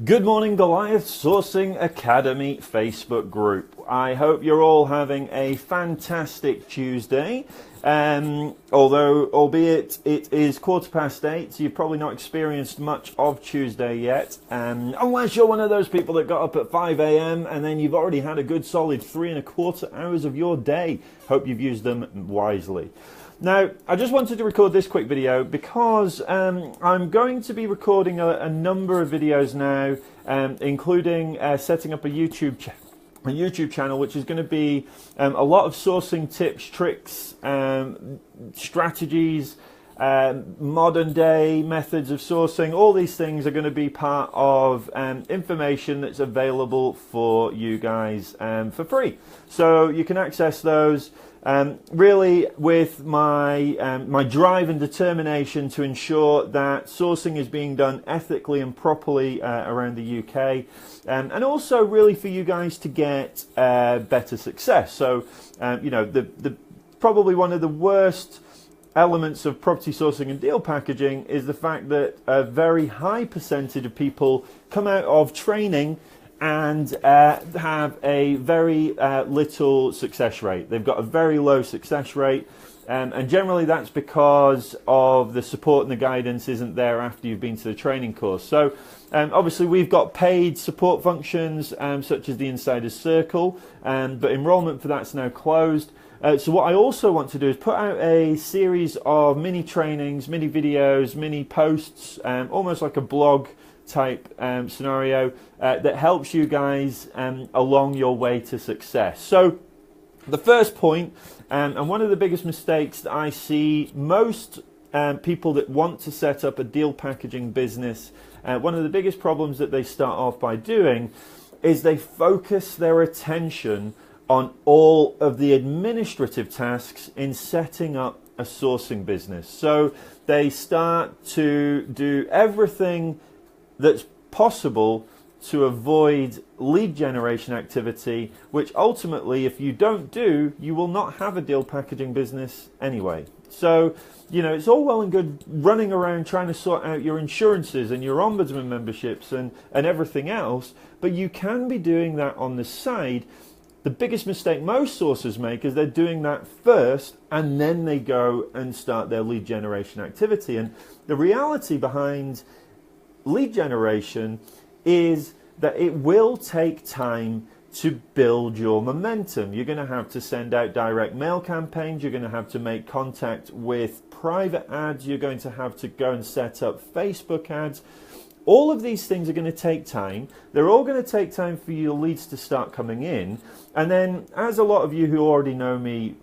Good morning, Goliath Sourcing Academy Facebook group. I hope you're all having a fantastic Tuesday. Albeit it is 8:15, so you've probably not experienced much of Tuesday yet. Unless you're one of those people that got up at 5 a.m. and then you've already had a good solid 3¼ hours of your day. Hope you've used them wisely. Now, I just wanted to record this quick video because I'm going to be recording a number of videos now, including setting up a YouTube channel, which is going to be a lot of sourcing tips, tricks, strategies, modern day methods of sourcing. All these things are going to be part of information that's available for you guys for free. So you can access those. Really with my drive and determination to ensure that sourcing is being done ethically and properly around the UK, and also really for you guys to get better success. So the probably one of the worst elements of property sourcing and deal packaging is the fact that a very high percentage of people come out of training and have a very little success rate. They've got a very low success rate, and generally that's because of the support and the guidance isn't there after you've been to the training course. So obviously we've got paid support functions such as the Insider's Circle, but enrollment for that's now closed. So what I also want to do is put out a series of mini trainings, mini videos, mini posts, almost like a blog type scenario that helps you guys along your way to success. So the first point, and one of the biggest mistakes that I see most people that want to set up a deal packaging business, one of the biggest problems that they start off by doing is they focus their attention on all of the administrative tasks in setting up a sourcing business. So they start to do everything that's possible to avoid lead generation activity, which ultimately, if you don't do, you will not have a deal packaging business anyway. So, it's all well and good running around trying to sort out your insurances and your ombudsman memberships and everything else, but you can be doing that on the side. The biggest mistake most sources make is they're doing that first and then they go and start their lead generation activity. And the reality behind lead generation is that it will take time to build your momentum. You're going to have to send out direct mail campaigns. You're going to have to make contact with private ads. You're going to have to go and set up Facebook ads. All of these things are going to take time. They're all going to take time for your leads to start coming in. And then, as a lot of you who already know me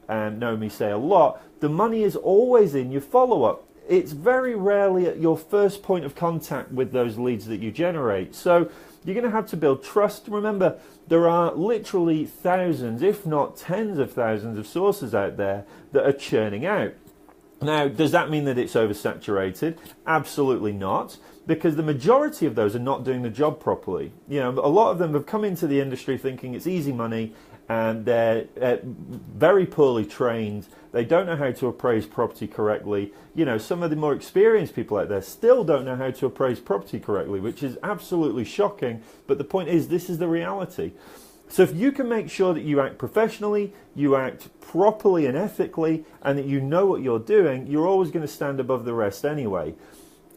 say a lot, the money is always in your follow-up. It's very rarely at your first point of contact with those leads that you generate. So you're going to have to build trust. Remember, there are literally thousands, if not tens of thousands of sources out there that are churning out. Now, does that mean that it's oversaturated? Absolutely not, because the majority of those are not doing the job properly. A lot of them have come into the industry thinking it's easy money, and they're very poorly trained. They don't know how to appraise property correctly. Some of the more experienced people out there still don't know how to appraise property correctly, which is absolutely shocking. But the point is, this is the reality. So if you can make sure that you act professionally, you act properly and ethically, and that you know what you're doing, you're always going to stand above the rest anyway.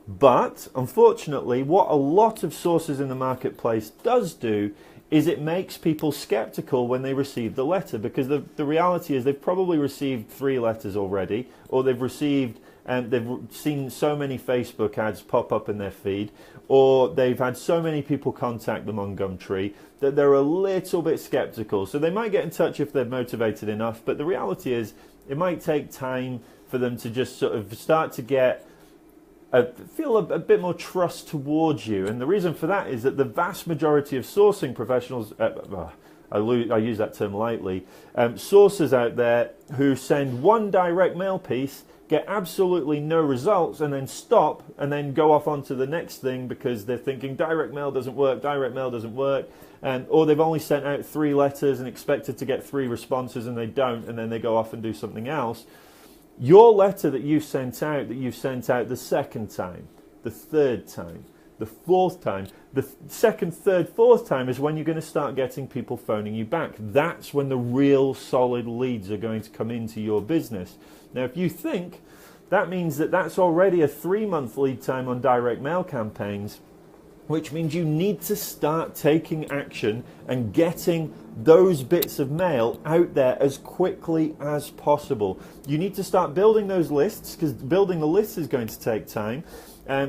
But unfortunately, what a lot of sources in the marketplace does do is it makes people skeptical when they receive the letter, because the reality is they've probably received 3 letters already, or they've seen so many Facebook ads pop up in their feed, or they've had so many people contact them on Gumtree that they're a little bit skeptical. So they might get in touch if they're motivated enough, but the reality is it might take time for them to just sort of start to feel a bit more trust towards you. And the reason for that is that the vast majority of sourcing professionals, I use that term lightly, sources out there who send one direct mail piece, get absolutely no results, and then stop and then go off onto the next thing because they're thinking direct mail doesn't work, or they've only sent out 3 letters and expected to get 3 responses and they don't, and then they go off and do something else. Your letter that you sent out the second time, the third time, the fourth time. The second, third, fourth time is when you're going to start getting people phoning you back. That's when the real solid leads are going to come into your business. Now, if you think that means that that's already a 3-month lead time on direct mail campaigns, which means you need to start taking action and getting those bits of mail out there as quickly as possible. You need to start building those lists, because building the lists is going to take time.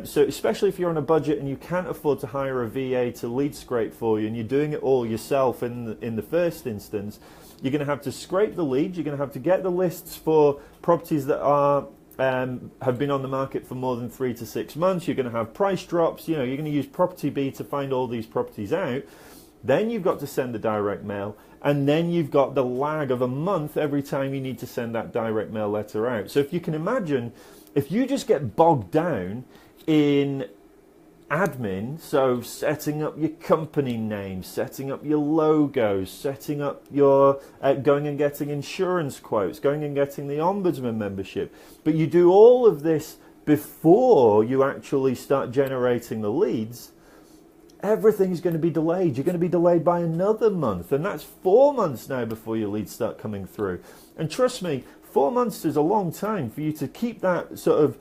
So especially if you're on a budget and you can't afford to hire a VA to lead scrape for you, and you're doing it all yourself in the first instance, you're going to have to scrape the leads. You're going to have to get the lists for properties that are have been on the market for more than 3 to 6 months. You're going to have price drops. You're going to use Property B to find all these properties out. Then you've got to send the direct mail, and then you've got the lag of a month every time you need to send that direct mail letter out. So if you can imagine, if you just get bogged down in admin, so setting up your company name, setting up your logos, setting up your going and getting insurance quotes, going and getting the ombudsman membership, but you do all of this before you actually start generating the leads, everything's going to be delayed. You're going to be delayed by another month, and that's 4 months now before your leads start coming through. And trust me, 4 months is a long time for you to keep that sort of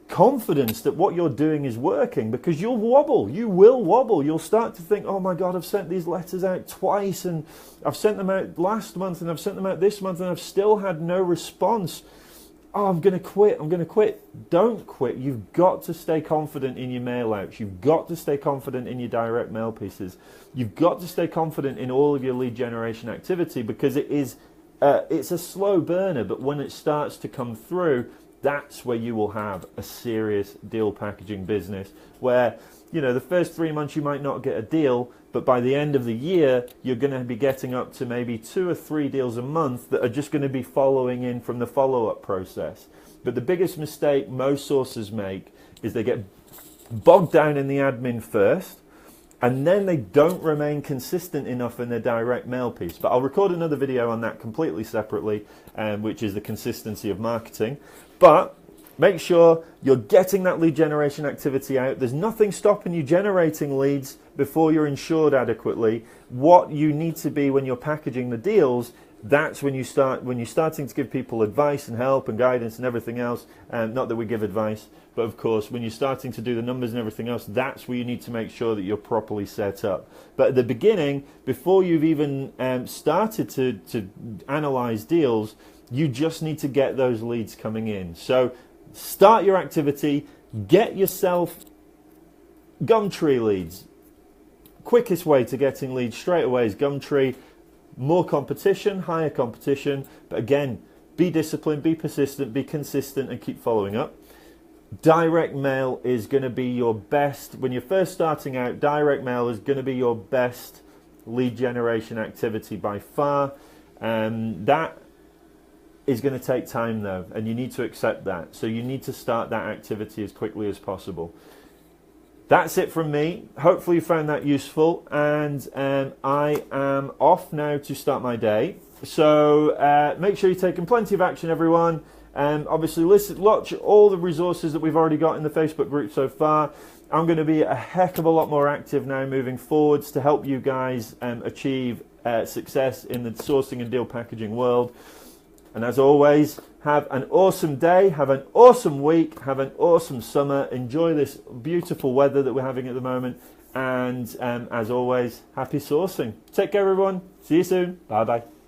confidence that what you're doing is working, because you'll wobble. You will wobble. You'll start to think, oh my God, I've sent these letters out twice, and I've sent them out last month, and I've sent them out this month, and I've still had no response. Oh, I'm going to quit. I'm going to quit. Don't quit. You've got to stay confident in your mail outs. You've got to stay confident in your direct mail pieces. You've got to stay confident in all of your lead generation activity, because it's a slow burner, but when it starts to come through, that's where you will have a serious deal packaging business, where, the first 3 months you might not get a deal, but by the end of the year, you're going to be getting up to maybe 2 or 3 deals a month that are just going to be following in from the follow-up process. But the biggest mistake most sources make is they get bogged down in the admin first, and then they don't remain consistent enough in their direct mail piece. But I'll record another video on that completely separately, which is the consistency of marketing. But make sure you're getting that lead generation activity out. There's nothing stopping you generating leads before you're insured adequately. What you need to be when you're packaging the deals, that's when you're starting to give people advice and help and guidance and everything else. Not that we give advice, but of course, when you're starting to do the numbers and everything else, that's where you need to make sure that you're properly set up. But at the beginning, before you've even started to analyze deals, you just need to get those leads coming in. So start your activity, get yourself Gumtree leads. Quickest way to getting leads straight away is Gumtree. More competition, higher competition, but again, be disciplined, be persistent, be consistent, and keep following up. Direct mail is going to be your best, when you're first starting out, direct mail is going to be your best lead generation activity by far. That is going to take time though, and you need to accept that. So you need to start that activity as quickly as possible. That's it from me. Hopefully you found that useful, and I am off now to start my day. So make sure you're taking plenty of action, everyone. Obviously watch all the resources that we've already got in the Facebook group so far. I'm going to be a heck of a lot more active now moving forwards to help you guys achieve success in the sourcing and deal packaging world. And as always, have an awesome day, have an awesome week, have an awesome summer. Enjoy this beautiful weather that we're having at the moment. And as always, happy sourcing. Take care, everyone. See you soon. Bye-bye.